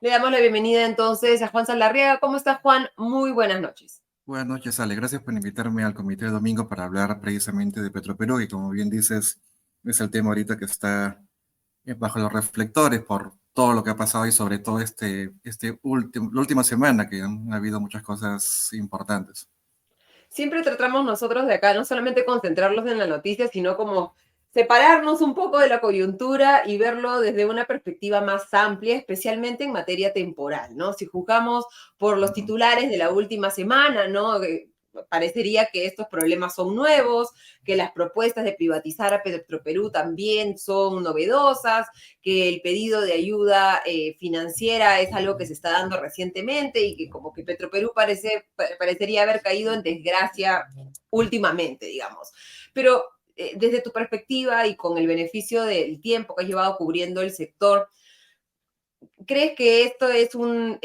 Le damos la bienvenida entonces a Juan Saldarriaga. ¿Cómo está, Juan? Muy buenas noches. Buenas noches, Ale. Gracias por invitarme al comité de domingo para hablar precisamente de Petroperú y como bien dices, es el tema ahorita que está bajo los reflectores por todo lo que ha pasado y sobre todo la última semana que han habido muchas cosas importantes. Siempre tratamos nosotros de acá no solamente concentrarlos en la noticia, sino como separarnos un poco de la coyuntura y verlo desde una perspectiva más amplia, especialmente en materia temporal, ¿no? Si juzgamos por los Ujú. titulares de la última semana, ¿no? Parecería que estos problemas son nuevos, que las propuestas de privatizar a Petroperú también son novedosas, que el pedido de ayuda financiera es algo que se está dando recientemente y que como que Petroperú parecería haber caído en desgracia últimamente, digamos. Pero desde tu perspectiva y con el beneficio del tiempo que has llevado cubriendo el sector, ¿crees que esto es un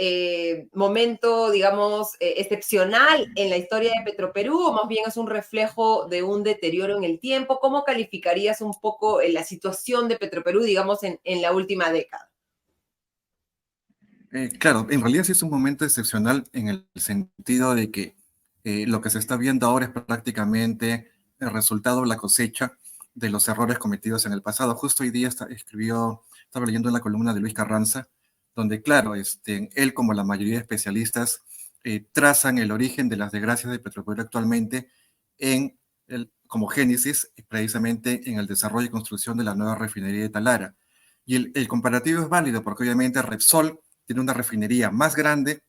momento, digamos, excepcional en la historia de Petroperú o más bien es un reflejo de un deterioro en el tiempo? ¿Cómo calificarías un poco la situación de Petroperú, digamos, en la última década? Claro, en realidad sí es un momento excepcional en el sentido de que lo que se está viendo ahora es prácticamente el resultado, la cosecha de los errores cometidos en el pasado. Justo hoy día estaba leyendo una columna de Luis Carranza, donde, claro, él como la mayoría de especialistas trazan el origen de las desgracias de Petroperú actualmente como génesis, precisamente en el desarrollo y construcción de la nueva refinería de Talara. Y el comparativo es válido porque obviamente Repsol tiene una refinería más grande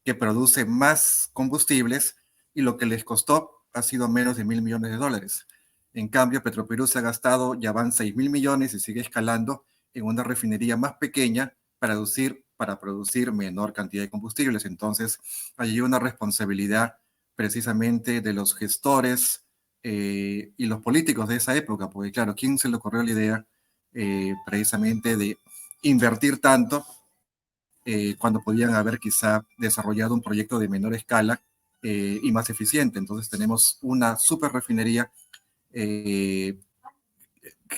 que produce más combustibles y lo que les costó ha sido menos de $1.000 millones. En cambio, Petroperú se ha gastado, ya van 6.000 millones y sigue escalando en una refinería más pequeña para producir menor cantidad de combustibles. Entonces, hay una responsabilidad precisamente de los gestores y los políticos de esa época, porque claro, ¿quién se le ocurrió la idea precisamente de invertir tanto cuando podían haber quizá desarrollado un proyecto de menor escala y más eficiente? Entonces tenemos una super refinería que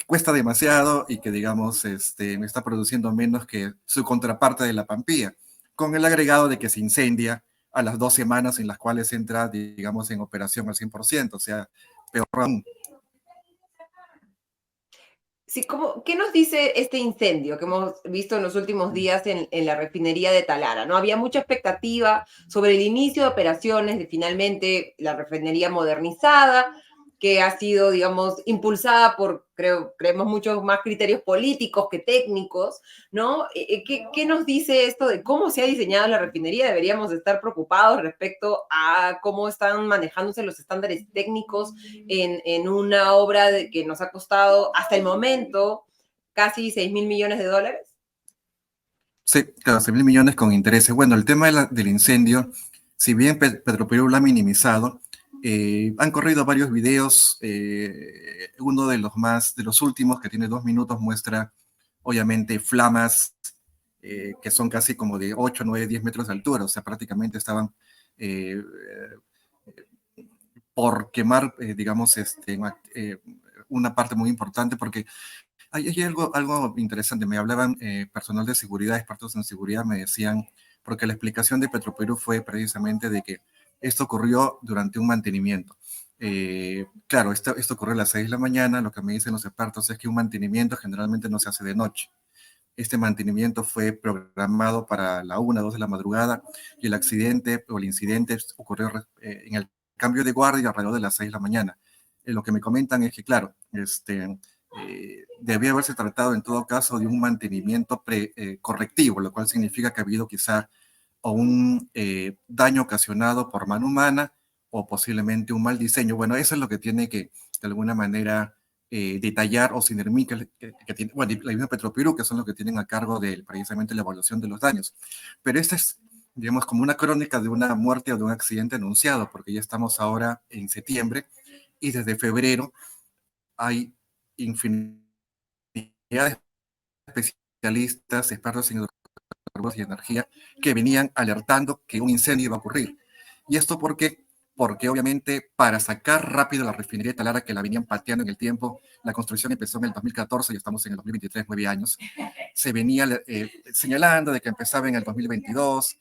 cuesta demasiado y que, digamos, está produciendo menos que su contraparte de la Pampía, con el agregado de que se incendia a las 2 semanas en las cuales entra, digamos, en operación al 100%, o sea, peor aún. Sí, ¿qué nos dice este incendio que hemos visto en los últimos días en la refinería de Talara? ¿No? Había mucha expectativa sobre el inicio de operaciones de finalmente la refinería modernizada, que ha sido, digamos, impulsada por, creemos, muchos más criterios políticos que técnicos, ¿no? ¿Qué nos dice esto de cómo se ha diseñado la refinería? Deberíamos estar preocupados respecto a cómo están manejándose los estándares técnicos en una obra que nos ha costado hasta el momento casi $6.000 millones. Sí, claro, 6.000 millones con intereses. Bueno, el tema del incendio, si bien Petroperú lo ha minimizado, han corrido varios videos. Uno de los últimos, que tiene 2 minutos, muestra obviamente flamas que son casi como de 8, 9, 10 metros de altura. O sea, prácticamente estaban eh, por quemar, digamos, una parte muy importante, porque hay algo interesante. Me hablaban personal de seguridad, expertos en seguridad, me decían, porque la explicación de Petroperú fue precisamente de que esto ocurrió durante un mantenimiento. Claro, esto ocurrió a las 6 de la mañana. Lo que me dicen los expertos es que un mantenimiento generalmente no se hace de noche. Este mantenimiento fue programado para la 1, 2 de la madrugada y el accidente o el incidente ocurrió en el cambio de guardia alrededor de las 6 de la mañana. Lo que me comentan es que, claro, debía haberse tratado en todo caso de un mantenimiento correctivo, lo cual significa que ha habido quizá o un daño ocasionado por mano humana o posiblemente un mal diseño. Bueno, eso es lo que tiene que, de alguna manera, detallar o Sinermica, que tiene, bueno, la misma Petroperú, que son los que tienen a cargo de precisamente la evaluación de los daños. Pero esta es, digamos, como una crónica de una muerte o de un accidente anunciado, porque ya estamos ahora en septiembre y desde febrero hay infinidad de especialistas, expertos en hidrocarburos y energía que venían alertando que un incendio iba a ocurrir. ¿Y esto por qué? porque obviamente para sacar rápido la refinería de Talara, que la venían pateando en el tiempo, la construcción empezó en el 2014 y estamos en el 2023, 9 años, se venía señalando de que empezaba en el 2022,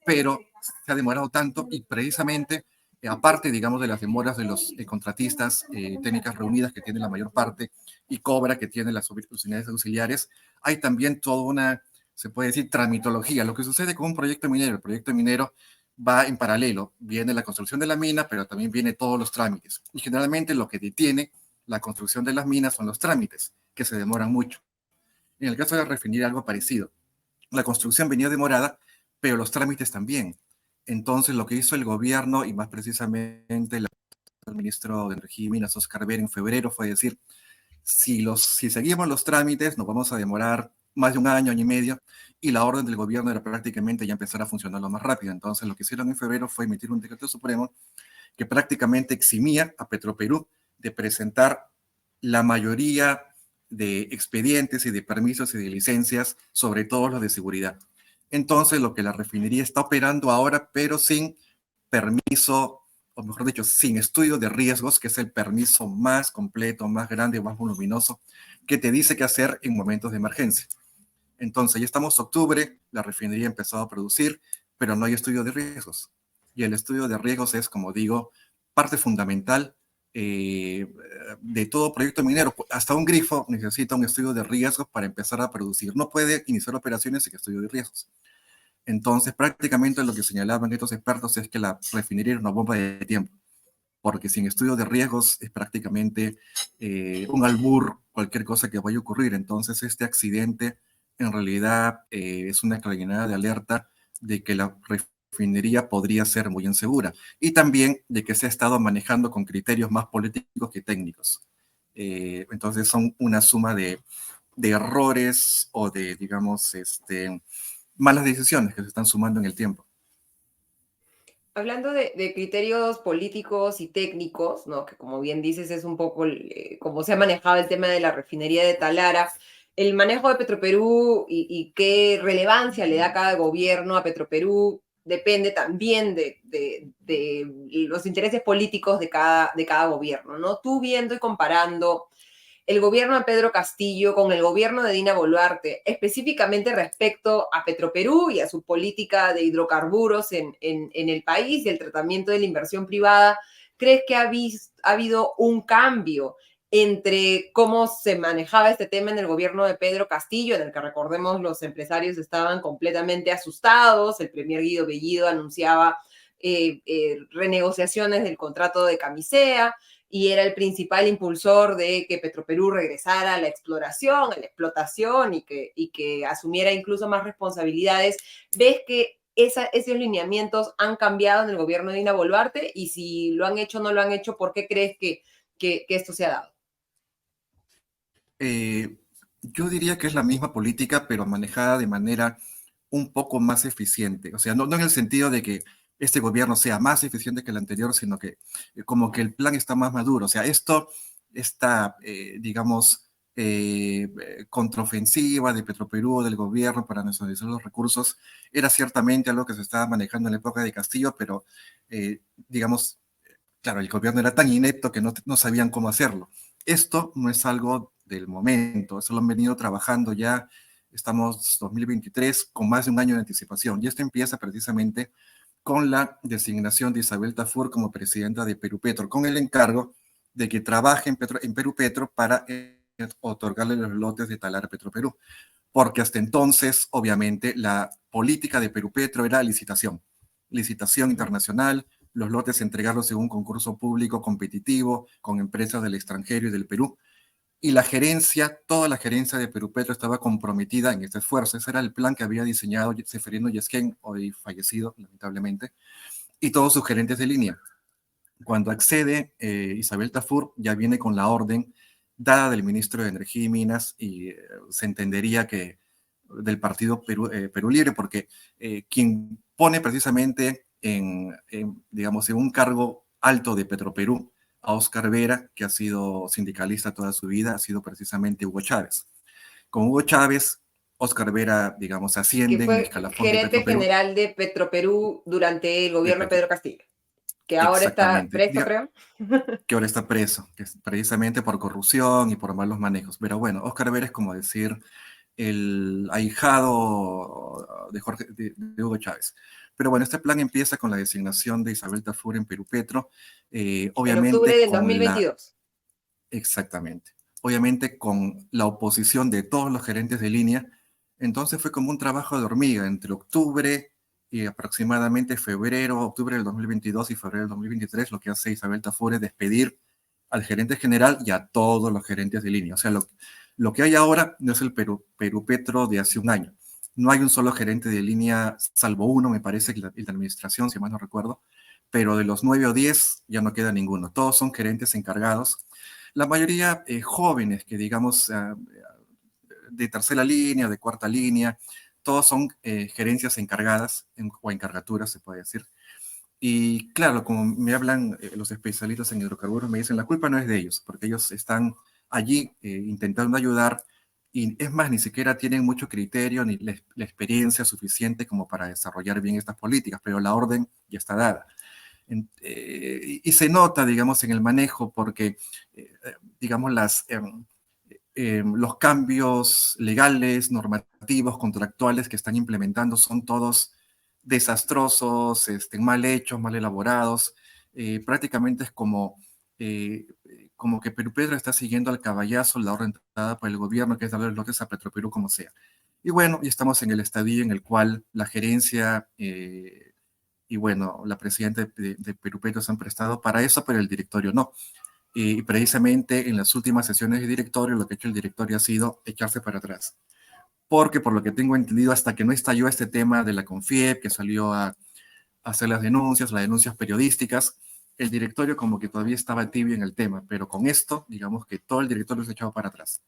pero se ha demorado tanto y precisamente, aparte, digamos, de las demoras de los contratistas, técnicas reunidas que tienen la mayor parte y Cobra que tiene las unidades auxiliares, hay también toda una, se puede decir, tramitología. Lo que sucede con un proyecto minero, el proyecto minero va en paralelo, viene la construcción de la mina, pero también viene todos los trámites. Y generalmente lo que detiene la construcción de las minas son los trámites, que se demoran mucho. En el caso de la refinería, algo parecido. La construcción venía demorada, pero los trámites también. Entonces, lo que hizo el gobierno, y más precisamente el ministro de Energía y Minas, Oscar Vera, en febrero, fue decir, si seguimos los trámites, nos vamos a demorar más de un año, año y medio, y la orden del gobierno era prácticamente ya empezar a funcionar lo más rápido. Entonces, lo que hicieron en febrero fue emitir un decreto supremo que prácticamente eximía a Petroperú de presentar la mayoría de expedientes y de permisos y de licencias, sobre todo los de seguridad. Entonces, lo que la refinería está operando ahora, pero sin permiso, o mejor dicho, sin estudio de riesgos, que es el permiso más completo, más grande, más voluminoso, que te dice qué hacer en momentos de emergencia. Entonces, ya estamos en octubre, la refinería ha empezado a producir, pero no hay estudio de riesgos. Y el estudio de riesgos es, como digo, parte fundamental de todo proyecto minero. Hasta un grifo necesita un estudio de riesgos para empezar a producir. No puede iniciar operaciones sin estudio de riesgos. Entonces, prácticamente lo que señalaban estos expertos es que la refinería era una bomba de tiempo, porque sin estudio de riesgos es prácticamente un albur, cualquier cosa que vaya a ocurrir. Entonces, este accidente en realidad es una clarinada de alerta de que la refinería podría ser muy insegura y también de que se ha estado manejando con criterios más políticos que técnicos. Entonces, son una suma de errores o de, digamos, malas decisiones que se están sumando en el tiempo. Hablando de criterios políticos y técnicos, ¿no? Que como bien dices es un poco cómo se ha manejado el tema de la refinería de Talara, el manejo de Petroperú y qué relevancia le da cada gobierno a Petroperú depende también de los intereses políticos de cada gobierno, ¿no? Tú viendo y comparando el gobierno de Pedro Castillo con el gobierno de Dina Boluarte, específicamente respecto a Petroperú y a su política de hidrocarburos en el país y el tratamiento de la inversión privada, ¿crees que ha habido un cambio entre cómo se manejaba este tema en el gobierno de Pedro Castillo, en el que recordemos los empresarios estaban completamente asustados, el primer Guido Bellido anunciaba renegociaciones del contrato de Camisea, y era el principal impulsor de que Petroperú regresara a la exploración, a la explotación y que asumiera incluso más responsabilidades? ¿Ves que esos lineamientos han cambiado en el gobierno de Dina Boluarte? Y si lo han hecho o no lo han hecho, ¿por qué crees que esto se ha dado? Yo diría que es la misma política, pero manejada de manera un poco más eficiente. O sea, no en el sentido de que este gobierno sea más eficiente que el anterior, sino que como que el plan está más maduro. O sea, esta, digamos, contraofensiva de Petroperú, del gobierno para nacionalizar los recursos, era ciertamente algo que se estaba manejando en la época de Castillo, pero, digamos, claro, el gobierno era tan inepto que no sabían cómo hacerlo. Esto no es algo del momento, eso lo han venido trabajando ya, estamos 2023 con más de un año de anticipación y esto empieza precisamente con la designación de Isabel Tafur como presidenta de Perú Petro, con el encargo de que trabaje en Perú Petro para otorgarle los lotes de Talar a Petroperú, porque hasta entonces, obviamente, la política de Perú Petro era licitación internacional, los lotes entregarlos en un concurso público competitivo con empresas del extranjero y del Perú. Y la gerencia, toda la gerencia de Perú Petro estaba comprometida en este esfuerzo. Ese era el plan que había diseñado Seferino Yesquén, hoy fallecido, lamentablemente, y todos sus gerentes de línea. Cuando accede Isabel Tafur, ya viene con la orden dada del ministro de Energía y Minas y se entendería que del partido Perú Libre, porque quien pone precisamente digamos, en un cargo alto de Petroperú a Oscar Vera, que ha sido sindicalista toda su vida, ha sido precisamente Hugo Chávez. Con Hugo Chávez, Oscar Vera, digamos, Que asciende en el fue escalafón de gerente Petroperú. general de Petroperú durante el De gobierno de Petro, Pedro Castillo. que ahora está exactamente. preso, creo. Que ahora está preso, que es precisamente por corrupción y por malos manejos. Pero bueno, Óscar Vera es como decir el ahijado de, de Hugo Chávez. Pero bueno, este plan empieza con la designación de Isabel Tafur en Perú Petro, En octubre obviamente del con la, 2022. exactamente, obviamente con la oposición de todos los gerentes de línea. Entonces fue como un trabajo de hormiga entre octubre y aproximadamente febrero, octubre del 2022 y febrero del 2023, lo que hace Isabel Tafur es despedir al gerente general y a todos los gerentes de línea. O sea, lo que hay ahora no es el Perú Petro de hace un año. No hay un solo gerente de línea, salvo uno, me parece, que el de administración, si mal no recuerdo, pero de los 9 o 10 ya no queda ninguno. Todos son gerentes encargados. La mayoría jóvenes, que digamos de tercera línea, de cuarta línea, todos son gerencias encargadas o encargaturas, se puede decir. Y claro, como me hablan los especialistas en hidrocarburos, me dicen, la culpa no es de ellos, porque ellos están allí intentando ayudar y es más, ni siquiera tienen mucho criterio ni la experiencia suficiente como para desarrollar bien estas políticas, pero la orden ya está dada. Y se nota, digamos, en el manejo, porque, digamos, los cambios legales, normativos, contractuales que están implementando son todos desastrosos, mal hechos, mal elaborados. Prácticamente es como que Perú Petro está siguiendo al caballazo la orden dada por el gobierno, que es darle lotes a Petroperú como sea. Y bueno, y estamos en el estadio en el cual la gerencia y bueno, la presidenta de Perú Petro se han prestado para eso, pero el directorio no. Y precisamente en las últimas sesiones de directorio, lo que ha hecho el directorio ha sido echarse para atrás. Porque por lo que tengo entendido, hasta que no estalló este tema de la CONFIEP, que salió a hacer las denuncias periodísticas, el directorio como que todavía estaba tibio en el tema, pero con esto, digamos que todo el directorio se ha echado para atrás.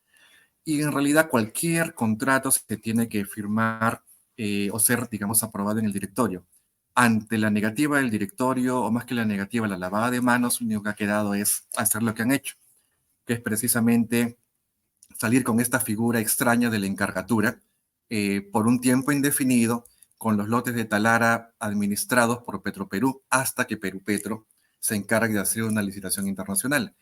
Y en realidad cualquier contrato se tiene que firmar o ser, digamos, aprobado en el directorio. Ante la negativa del directorio, o más que la negativa, la lavada de manos, lo único que ha quedado es hacer lo que han hecho, que es precisamente salir con esta figura extraña de la encargatura por un tiempo indefinido, con los lotes de Talara administrados por Petroperú hasta que Perú Petro se encargue de hacer una licitación internacional.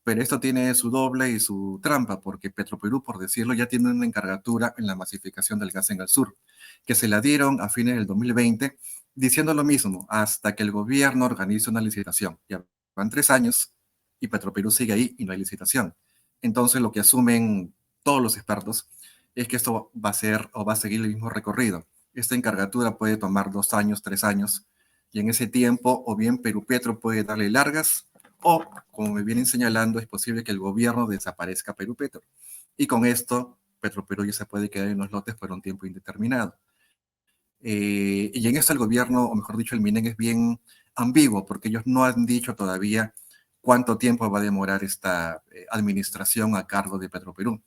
Pero esto tiene su doble y su trampa, porque Petroperú, por decirlo, ya tiene una encargatura en la masificación del gas en el sur, que se la dieron a fines del 2020, diciendo lo mismo, hasta que el gobierno organice una licitación. Ya van 3 años y Petroperú sigue ahí y no hay licitación. Entonces, lo que asumen todos los expertos es que esto va a ser o va a seguir el mismo recorrido. Esta encargatura puede tomar 2 años, 3 años, y en ese tiempo, o bien Perú Petro puede darle largas, o, como me vienen señalando, es posible que el gobierno desaparezca Perú Petro. Y con esto, Petroperú ya se puede quedar en los lotes por un tiempo indeterminado. Y en esto el gobierno, o mejor dicho, el MINEN es bien ambiguo, porque ellos no han dicho todavía cuánto tiempo va a demorar esta administración a cargo de Petroperú.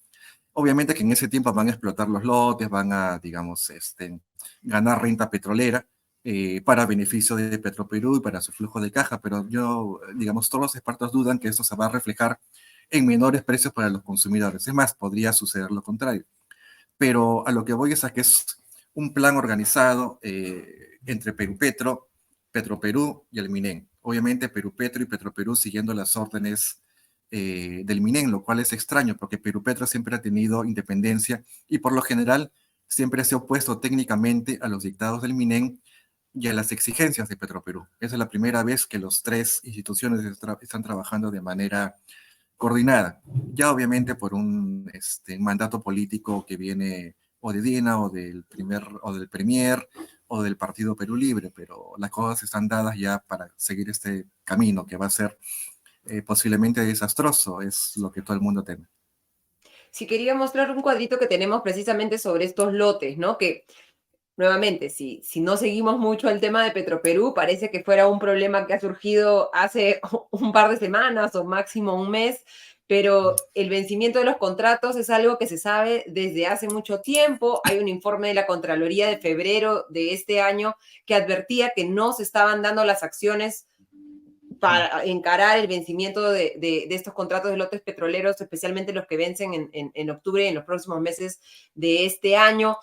Obviamente que en ese tiempo van a explotar los lotes, van a, digamos, ganar renta petrolera para beneficio de Petroperú y para su flujo de caja, pero yo, digamos, todos los expertos dudan que esto se va a reflejar en menores precios para los consumidores. Es más, podría suceder lo contrario. Pero a lo que voy es a que es un plan organizado entre Perú Petro, Petroperú y el MINEN. Obviamente Perú Petro y Petroperú siguiendo las órdenes del MINEN, lo cual es extraño porque Perú Petro siempre ha tenido independencia y por lo general siempre se ha opuesto técnicamente a los dictados del MINEN y a las exigencias de Petroperú. Esa es la primera vez que los tres instituciones están trabajando de manera coordinada, ya obviamente por un mandato político que viene o de Dina o del Premier o del Partido Perú Libre, pero las cosas están dadas ya para seguir este camino que va a ser posiblemente desastroso, es lo que todo el mundo teme. Si quería mostrar un cuadrito que tenemos precisamente sobre estos lotes, ¿no? Que nuevamente, si no seguimos mucho el tema de Petroperú, parece que fuera un problema que ha surgido hace un par de semanas o máximo un mes, pero el vencimiento de los contratos es algo que se sabe desde hace mucho tiempo. Hay un informe de la Contraloría de febrero de este año que advertía que no se estaban dando las acciones para encarar el vencimiento de estos contratos de lotes petroleros, especialmente los que vencen en octubre y en los próximos meses de este año.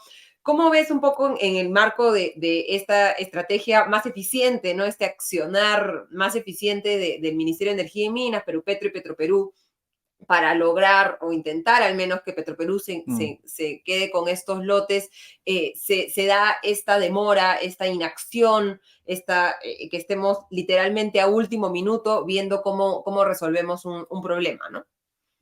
¿Cómo ves un poco en el marco de esta estrategia más eficiente, ¿no? Este accionar más eficiente del Ministerio de Energía y Minas, Perupetro y Petroperú, para lograr o intentar al menos que Petroperú se quede con estos lotes, se da esta demora, esta inacción, que estemos literalmente a último minuto viendo cómo resolvemos un problema, ¿no?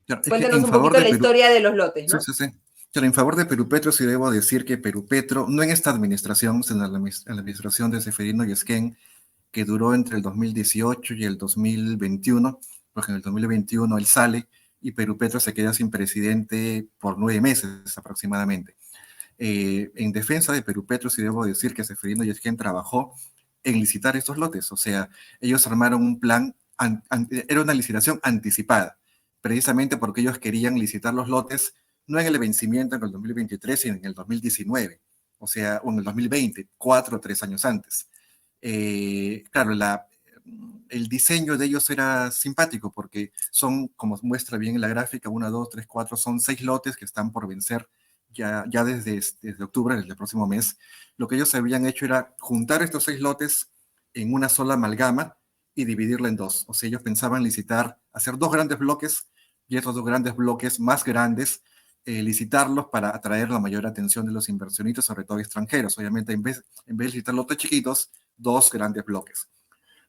Claro, es que Cuéntanos en un favor poquito de la Perú, historia de los lotes, sí, ¿no? sí, sí. Pero en favor de Perupetro sí debo decir que Perupetro, no en esta administración, sino en la administración de Seferino Yesquén, que duró entre el 2018 y el 2021, porque en el 2021 él sale y Perupetro se queda sin presidente por 9 meses aproximadamente. En defensa de Perupetro sí debo decir que Seferino Yesquén trabajó en licitar estos lotes, o sea, ellos armaron un plan, era una licitación anticipada, precisamente porque ellos querían licitar los lotes no en el vencimiento en el 2023, sino en el 2019, o sea, o en el 2020, 4 o 3 años antes. Claro, el diseño de ellos era simpático porque son, como muestra bien en la gráfica, 1, 2, 3, 4, son 6 lotes que están por vencer ya desde octubre, desde el próximo mes. Lo que ellos habían hecho era juntar estos 6 lotes en una sola amalgama y dividirla en dos. O sea, ellos pensaban licitar, hacer 2 grandes bloques y estos 2 grandes bloques más grandes, licitarlos para atraer la mayor atención de los inversionistas, sobre todo extranjeros. Obviamente, en vez de licitar lotes chiquitos, 2 grandes bloques.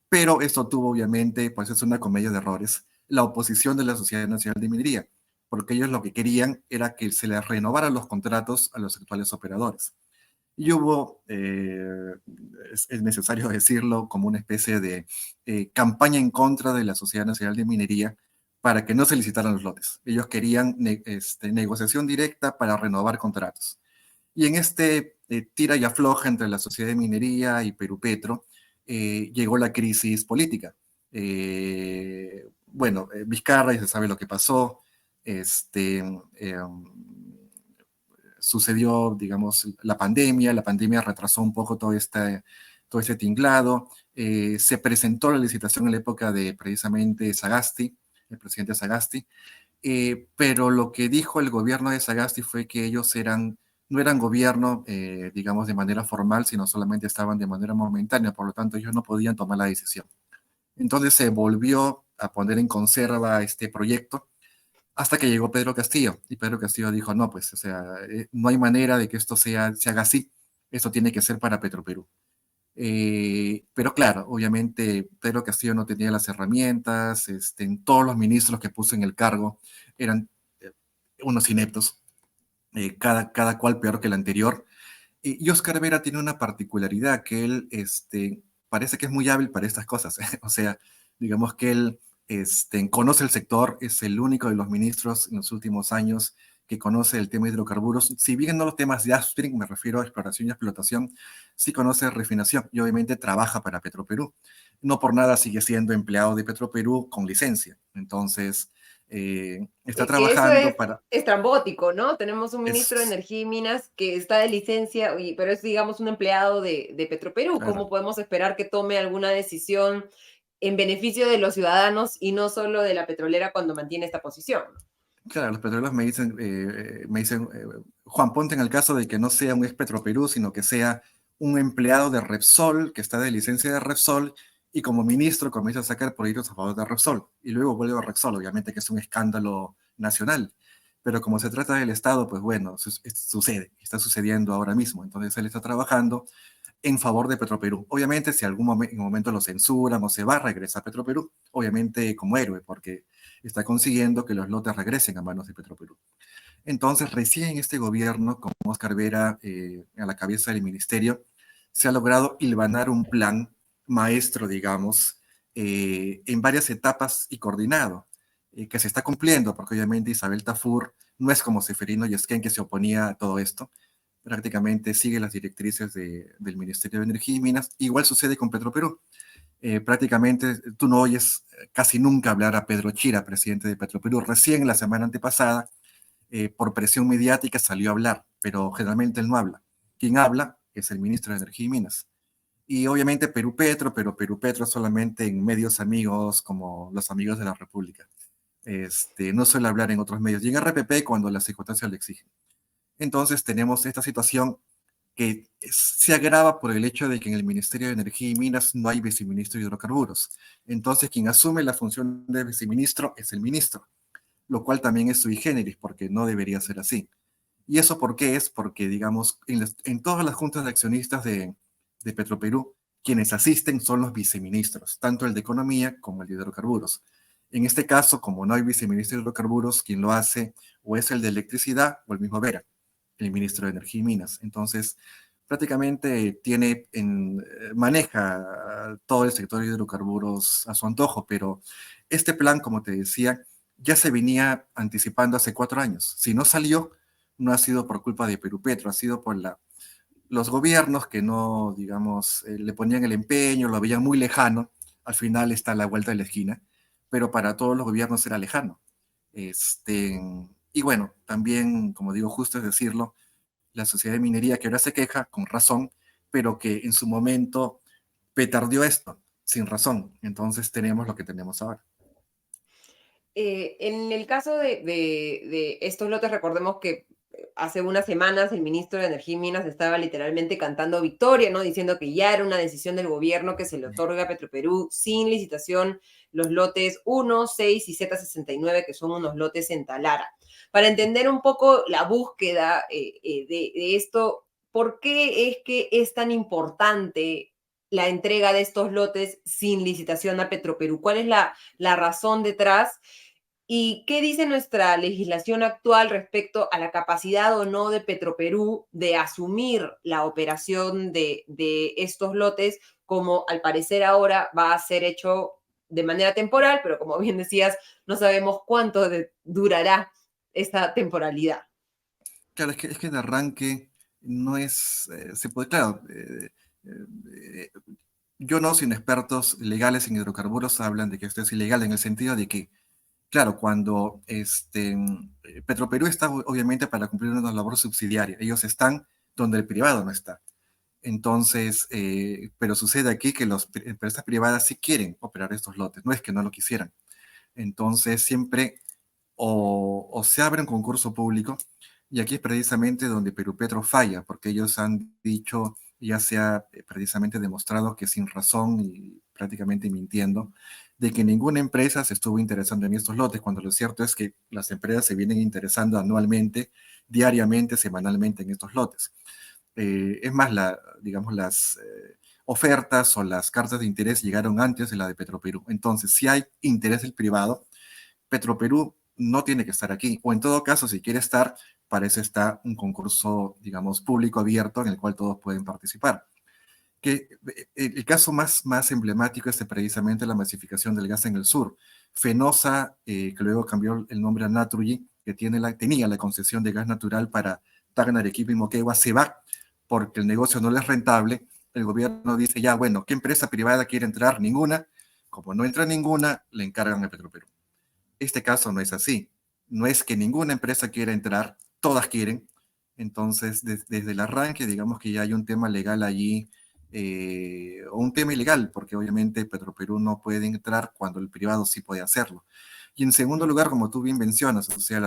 Pero esto tuvo, obviamente, pues es una comedia de errores, la oposición de la Sociedad Nacional de Minería, porque ellos lo que querían era que se les renovaran los contratos a los actuales operadores. Y hubo, es necesario decirlo, como una especie de campaña en contra de la Sociedad Nacional de Minería para que no se licitaran los lotes. Ellos querían negociación directa para renovar contratos. Y en este tira y afloja entre la Sociedad de Minería y Perupetro, llegó la crisis política. Bueno, Vizcarra, ya se sabe lo que pasó, este, eh, sucedió, digamos, la pandemia retrasó un poco todo este tinglado, se presentó la licitación en la época de precisamente Sagasti, el presidente Sagasti, pero lo que dijo el gobierno de Sagasti fue que ellos no eran gobierno, digamos, de manera formal, sino solamente estaban de manera momentánea, por lo tanto ellos no podían tomar la decisión. Entonces se volvió a poner en conserva este proyecto hasta que llegó Pedro Castillo, y Pedro Castillo dijo, no, pues, o sea, no hay manera de que esto se haga así, esto tiene que ser para Petroperú. Pero claro, obviamente Pedro Castillo no tenía las herramientas, en todos los ministros que puso en el cargo eran eh, unos ineptos, cada cual peor que el anterior. Y Oscar Vera tiene una particularidad que él parece que es muy hábil para estas cosas. O sea, digamos que él conoce el sector, es el único de los ministros en los últimos años que conoce el tema de hidrocarburos. Si bien no los temas de upstream, me refiero a exploración y explotación, sí conoce refinación y obviamente trabaja para Petroperú. No por nada sigue siendo empleado de Petroperú con licencia. Entonces, está Que eso trabajando para... estrambótico, ¿no? Tenemos un ministro de Es, Energía y Minas que está de licencia, pero es, digamos, un empleado de Petroperú. ¿Cómo claro. podemos esperar que tome alguna decisión en beneficio de los ciudadanos y no solo de la petrolera cuando mantiene esta posición? Claro, los petroleros me dicen, Juan, ponte en el caso de que no sea un ex Petroperú, sino que sea un empleado de Repsol, que está de licencia de Repsol, y como ministro comienza a sacar proyectos a favor de Repsol, y luego vuelve a Repsol, obviamente que es un escándalo nacional. Pero como se trata del Estado, pues bueno, sucede, está sucediendo ahora mismo. Entonces él está trabajando en favor de Petroperú. Obviamente, si en un momento lo censuran o se va a regresar a Petroperú, obviamente como héroe, porque está consiguiendo que los lotes regresen a manos de Petroperú. Entonces, recién en este gobierno, con Oscar Vera a la cabeza del ministerio, se ha logrado hilvanar un plan maestro, digamos, en varias etapas y coordinado, que se está cumpliendo, porque obviamente Isabel Tafur no es como Seferino Yesquén, que se oponía a todo esto, prácticamente sigue las directrices del Ministerio de Energía y Minas. Igual sucede con Petroperú. Prácticamente tú no oyes casi nunca hablar a Pedro Chira, presidente de Petroperú. Recién la semana antepasada, por presión mediática, salió a hablar, pero generalmente él no habla. Quien habla es el ministro de Energía y Minas. Y obviamente Perú Petro, pero Perú Petro solamente en medios amigos como los amigos de la República. No suele hablar en otros medios. Y en RPP cuando las circunstancias le exigen. Entonces tenemos esta situación que se agrava por el hecho de que en el Ministerio de Energía y Minas no hay viceministro de hidrocarburos. Entonces, quien asume la función de viceministro es el ministro, lo cual también es sui generis, porque no debería ser así. ¿Y eso por qué es? Porque, digamos, en todas las juntas de accionistas de Petroperú, quienes asisten son los viceministros, tanto el de Economía como el de Hidrocarburos. En este caso, como no hay viceministro de Hidrocarburos, quien lo hace o es el de Electricidad o el mismo Vera, el ministro de Energía y Minas. Entonces, prácticamente maneja todo el sector de hidrocarburos a su antojo, pero este plan, como te decía, ya se venía anticipando hace 4 años. Si no salió, no ha sido por culpa de Perú Petro, ha sido por los gobiernos que no, digamos, le ponían el empeño, lo veían muy lejano, al final está a la vuelta de la esquina, pero para todos los gobiernos era lejano. Y bueno, también, como digo, justo es decirlo, la sociedad de minería que ahora se queja, con razón, pero que en su momento petardió esto, sin razón. Entonces tenemos lo que tenemos ahora. En el caso de estos lotes, recordemos que hace unas semanas el ministro de Energía y Minas estaba literalmente cantando victoria, ¿no? Diciendo que ya era una decisión del gobierno que se le otorga a Petroperú sin licitación los lotes 1, 6 y Z69, que son unos lotes en Talara. Para entender un poco la búsqueda de esto, ¿por qué es que es tan importante la entrega de estos lotes sin licitación a Petroperú? ¿Cuál es la razón detrás? ¿Y qué dice nuestra legislación actual respecto a la capacidad o no de Petroperú de asumir la operación de estos lotes, como al parecer ahora va a ser hecho de manera temporal, pero como bien decías, no sabemos cuánto durará esta temporalidad? Claro, es que de arranque no es, se puede, claro, eh, yo no, sin expertos legales en hidrocarburos hablan de que esto es ilegal en el sentido de que, claro, cuando Petroperú está obviamente para cumplir una labor subsidiaria, ellos están donde el privado no está. Entonces, pero sucede aquí que las empresas privadas sí quieren operar estos lotes, no es que no lo quisieran. Entonces, siempre o se abre un concurso público, y aquí es precisamente donde Perú Petro falla, porque ellos han dicho, ya se ha precisamente demostrado que sin razón y prácticamente mintiendo, de que ninguna empresa se estuvo interesando en estos lotes, cuando lo cierto es que las empresas se vienen interesando anualmente, diariamente, semanalmente en estos lotes. Es más, digamos, las ofertas o las cartas de interés llegaron antes de la de Petroperú. Entonces, si hay interés del privado, Petroperú no tiene que estar aquí, o en todo caso, si quiere estar, para eso está un concurso, digamos, público abierto en el cual todos pueden participar. Que el caso más emblemático es precisamente la masificación del gas en el sur. Fenosa, que luego cambió el nombre a Naturgy, que tenía la concesión de gas natural para Tacna, Arequipa y Moquegua, se va porque el negocio no le es rentable. El gobierno dice, ya, bueno, ¿qué empresa privada quiere entrar? Ninguna. Como no entra ninguna, le encargan a Petroperú. Este caso no es así. No es que ninguna empresa quiera entrar, todas quieren. Entonces, desde el arranque, digamos que ya hay un tema legal allí, o un tema ilegal, porque obviamente Petroperú no puede entrar cuando el privado sí puede hacerlo. Y en segundo lugar, como tú bien mencionas, o sea,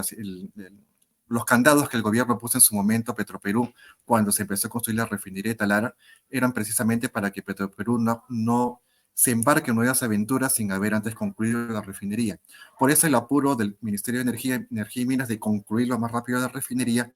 los candados que el gobierno puso en su momento a Petroperú cuando se empezó a construir la refinería de Talara eran precisamente para que Petroperú no se embarque en nuevas aventuras sin haber antes concluido la refinería. Por eso el apuro del Ministerio de Energía y Minas de concluir lo más rápido la refinería,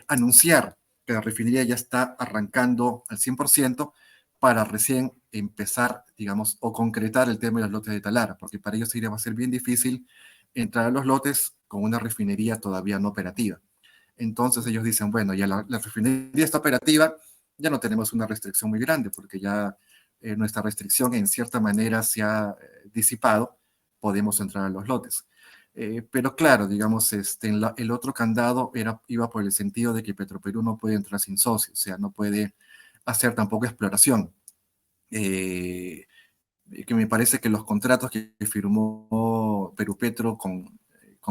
anunciar que la refinería ya está arrancando al 100% para recién empezar, digamos, o concretar el tema de los lotes de Talara, porque para ellos va a ser bien difícil entrar a los lotes con una refinería todavía no operativa. Entonces ellos dicen, bueno, ya la refinería está operativa, ya no tenemos una restricción muy grande, porque ya nuestra restricción en cierta manera se ha disipado, podemos entrar a los lotes. Pero claro, digamos, el otro candado iba por el sentido de que Petroperú no puede entrar sin socio, o sea, no puede hacer tampoco exploración. Eh, que me parece que los contratos que firmó Perú Petro con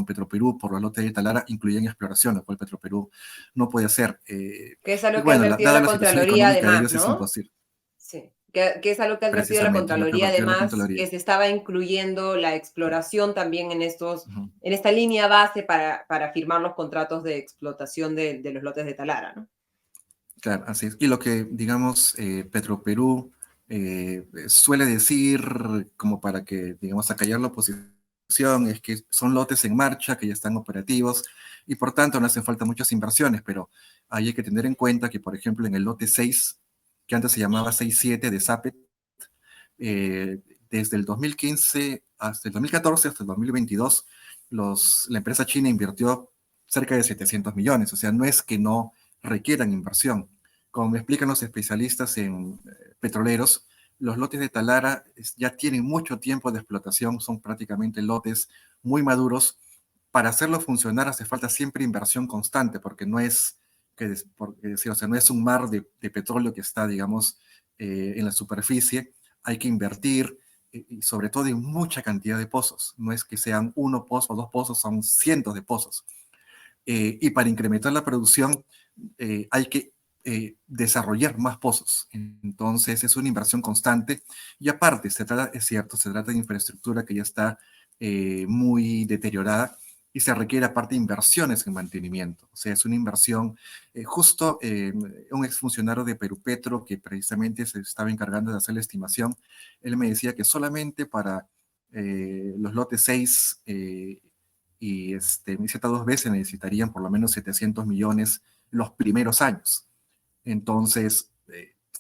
Petroperú por los lotes de Talara incluían exploración, lo cual Petroperú no puede hacer. Que es Y algo que ha bueno, advertido dada la la situación Contraloría económica de además, ellos es ¿no? imposible, Sí, que es algo que ha advertido la precisamente, es lo que Contraloría advirtió la además, Contraloría. que se estaba incluyendo la exploración también Ujú. en esta línea base para firmar los contratos de explotación de los lotes de Talara, ¿no? Claro, así es. Y lo que, digamos, Petroperú suele decir, como para que, digamos, acallar la oposición, es que son lotes en marcha, que ya están operativos, y por tanto no hacen falta muchas inversiones, pero ahí hay que tener en cuenta que, por ejemplo, en el lote 6, que antes se llamaba 6-7 de SAPET, eh, desde el 2015 hasta el 2014 hasta el 2022, la empresa china invirtió cerca de 700 millones, o sea, no es que no requieran inversión. Como me explican los especialistas en petroleros, los lotes de Talara ya tienen mucho tiempo de explotación, son prácticamente lotes muy maduros. Para hacerlo funcionar hace falta siempre inversión constante, porque no es, o sea, no es un mar de petróleo que está, digamos, en la superficie. Hay que invertir, y sobre todo en mucha cantidad de pozos. No es que sean uno pozo o dos pozos, son cientos de pozos. Y para incrementar la producción hay que desarrollar más pozos. Entonces es una inversión constante y aparte, es cierto, se trata de infraestructura que ya está muy deteriorada y se requiere aparte inversiones en mantenimiento. O sea, es una inversión, justo un exfuncionario de Perú Petro que precisamente se estaba encargando de hacer la estimación, él me decía que solamente para los lotes 6 y Z2 veces necesitarían por lo menos 700 millones los primeros años. Entonces,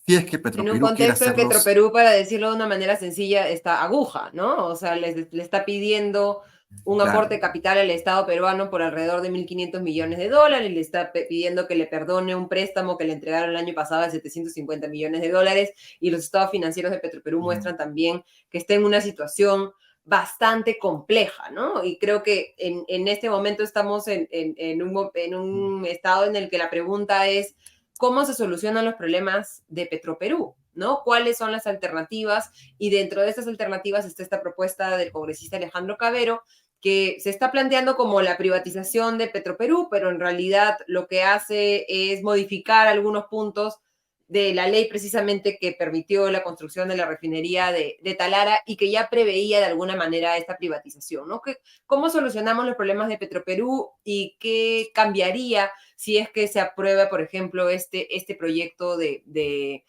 si es que En un Petroperú quiere contexto en que hacerlos, Petroperú, para decirlo de una manera sencilla, está aguja, ¿no? O sea, le está pidiendo un aporte claro, de capital al Estado peruano por alrededor de 1.500 millones de dólares, le está pidiendo que le perdone un préstamo que le entregaron el año pasado de 750 millones de dólares, y los estados financieros de Petroperú muestran también que está en una situación bastante compleja, ¿no? Y creo que en este momento estamos en un estado en el que la pregunta es cómo se solucionan los problemas de Petroperú, ¿no? ¿Cuáles son las alternativas? Y dentro de estas alternativas está esta propuesta del congresista Alejandro Cabero, que se está planteando como la privatización de Petroperú, pero en realidad lo que hace es modificar algunos puntos de la ley precisamente que permitió la construcción de la refinería de Talara y que ya preveía de alguna manera esta privatización, ¿no? ¿Cómo solucionamos los problemas de Petroperú y qué cambiaría si es que se aprueba, por ejemplo, este proyecto de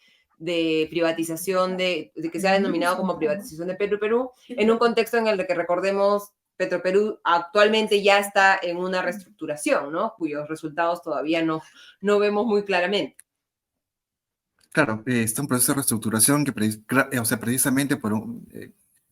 privatización, de que se ha denominado como privatización de Petroperú, en un contexto en el que recordemos Petroperú actualmente ya está en una reestructuración, ¿no? Cuyos resultados todavía no vemos muy claramente. claro, está un proceso de reestructuración que, o sea, precisamente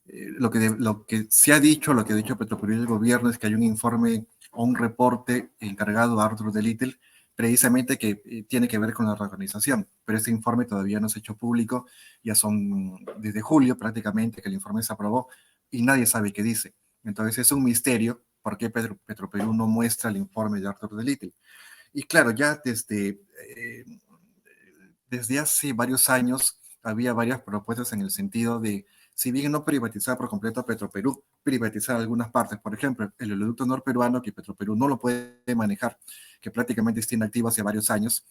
lo que se ha dicho, lo que ha dicho Petroperú y el gobierno es que hay un informe o un reporte encargado a Arthur de Little, precisamente que tiene que ver con la reorganización, pero ese informe todavía no se ha hecho público, ya son desde julio prácticamente que el informe se aprobó y nadie sabe qué dice. Entonces es un misterio por qué Petroperú no muestra el informe de Arthur de Little. Y claro, ya desde hace varios años había varias propuestas en el sentido de, si bien no privatizar por completo a Petroperú, privatizar algunas partes. Por ejemplo, el oleoducto norperuano, que Petroperú no lo puede manejar, que prácticamente está inactivo hace varios años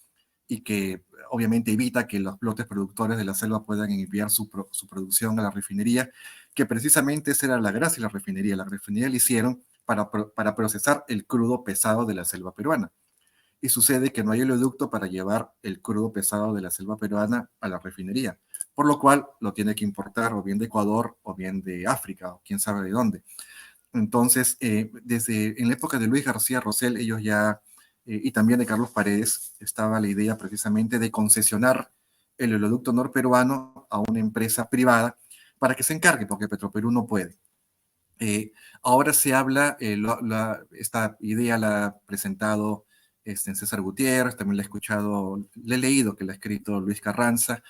y que obviamente evita que los lotes productores de la selva puedan enviar su producción a la refinería, que precisamente esa era la gracia de la refinería. La refinería la hicieron para procesar el crudo pesado de la selva peruana y sucede que no hay oleoducto para llevar el crudo pesado de la selva peruana a la refinería, por lo cual lo tiene que importar o bien de Ecuador o bien de África o quién sabe de dónde. Entonces, desde en la época de Luis García Rosell, ellos ya, y también de Carlos Paredes, estaba la idea precisamente de concesionar el oleoducto norperuano a una empresa privada para que se encargue, porque Petroperú no puede. Ahora se habla, esta idea la ha presentado César Gutiérrez, también la he escuchado, le he leído que la ha escrito Luis Carranza,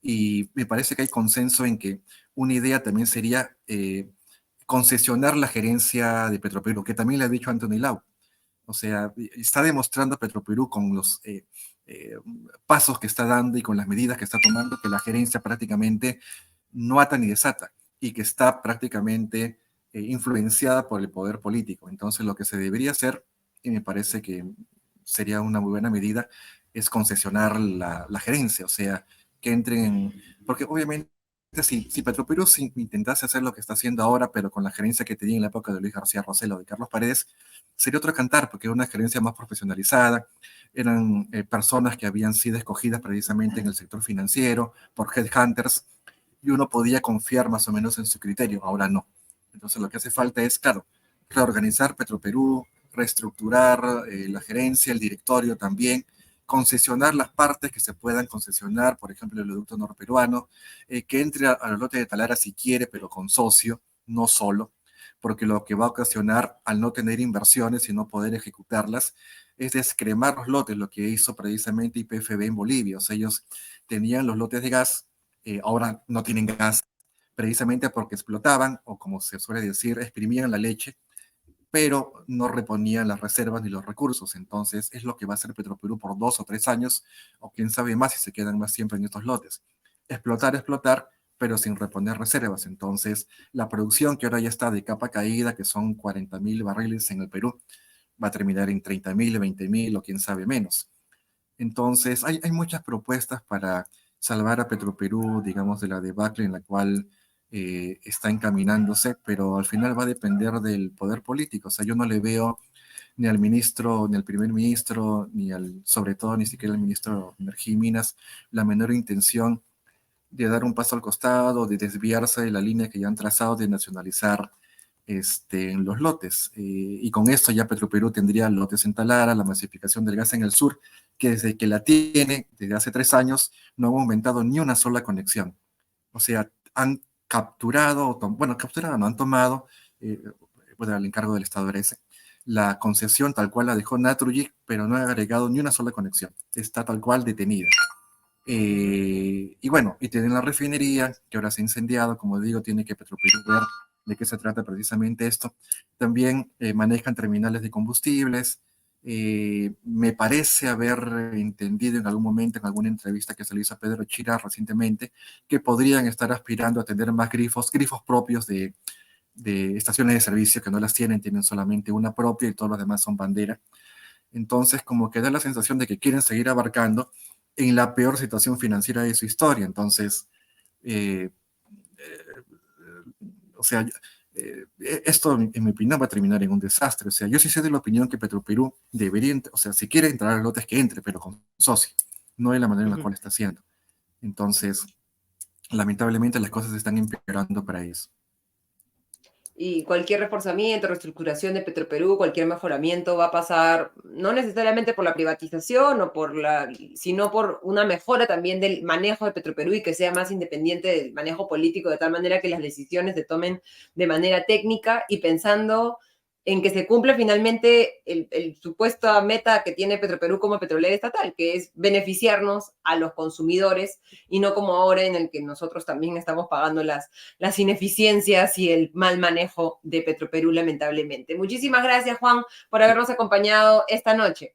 y me parece que hay consenso en que una idea también sería concesionar la gerencia de Petroperú, que también le ha dicho Anthony Lau. O sea, está demostrando Petroperú con los eh, pasos que está dando y con las medidas que está tomando que la gerencia prácticamente no ata ni desata y que está prácticamente influenciada por el poder político. Entonces, lo que se debería hacer, y me parece que sería una muy buena medida, es concesionar la gerencia, o sea, que entren, porque obviamente si Petroperú intentase hacer lo que está haciendo ahora, pero con la gerencia que tenía en la época de Luis García Rosell o de Carlos Paredes, sería otro cantar, porque era una gerencia más profesionalizada, eran personas que habían sido escogidas precisamente en el sector financiero por headhunters, y uno podía confiar más o menos en su criterio, ahora no. Entonces lo que hace falta es, claro, reorganizar Petroperú, reestructurar la gerencia, el directorio también, concesionar las partes que se puedan concesionar, por ejemplo, el oleoducto norperuano, que entre al lote de Talara si quiere, pero con socio, no solo, porque lo que va a ocasionar al no tener inversiones y no poder ejecutarlas es descremar los lotes, lo que hizo precisamente YPFB en Bolivia. O sea, ellos tenían los lotes de gas, ahora no tienen gas, precisamente porque explotaban, o como se suele decir, exprimían la leche, pero no reponían las reservas ni los recursos. Entonces, es lo que va a hacer Petroperú por 2 o 3 años, o quién sabe más si se quedan más tiempo en estos lotes. Explotar, pero sin reponer reservas. Entonces, la producción que ahora ya está de capa caída, que son 40.000 barriles en el Perú, va a terminar en 30.000, 20.000 o quién sabe menos. Entonces, hay muchas propuestas para salvar a Petroperú, digamos, de la debacle en la cual está encaminándose, pero al final va a depender del poder político. O sea, yo no le veo ni al ministro, ni al primer ministro, ni al, sobre todo, ni siquiera al ministro de Energía y Minas, la menor intención de dar un paso al costado, de desviarse de la línea que ya han trazado de nacionalizar en los lotes. Y con esto ya Petroperú tendría lotes en Talara, la masificación del gas en el sur, que desde que la tiene, desde hace 3 años, no han aumentado ni una sola conexión. O sea, han capturado, bueno, capturado, no han tomado, bueno, el encargo del Estado era ese, la concesión tal cual la dejó Naturgy, pero no ha agregado ni una sola conexión. Está tal cual detenida. Y bueno, y tienen la refinería que ahora se ha incendiado, como digo, tiene que Petroperú ver de qué se trata precisamente esto. También manejan terminales de combustibles. Me parece haber entendido en algún momento, en alguna entrevista que se le hizo a Pedro Chira recientemente, que podrían estar aspirando a tener más grifos propios de estaciones de servicio, que no las tienen, tienen solamente una propia y todos los demás son bandera. Entonces, como que da la sensación de que quieren seguir abarcando en la peor situación financiera de su historia. Entonces, eh, o sea, esto, en mi opinión, va a terminar en un desastre. O sea, yo sí soy de la opinión que Petroperú debería, o sea, si quiere entrar a lotes que entre, pero con socio, no de la manera en la cual está haciendo. Entonces, lamentablemente las cosas están empeorando para eso. Y cualquier reforzamiento, reestructuración de Petroperú, cualquier mejoramiento va a pasar no necesariamente por la privatización o sino por una mejora también del manejo de Petroperú y que sea más independiente del manejo político, de tal manera que las decisiones se tomen de manera técnica y pensando en que se cumple finalmente el supuesto meta que tiene Petroperú como petrolera estatal, que es beneficiarnos a los consumidores y no como ahora en el que nosotros también estamos pagando las ineficiencias y el mal manejo de Petroperú, lamentablemente. Muchísimas gracias, Juan, por habernos acompañado esta noche.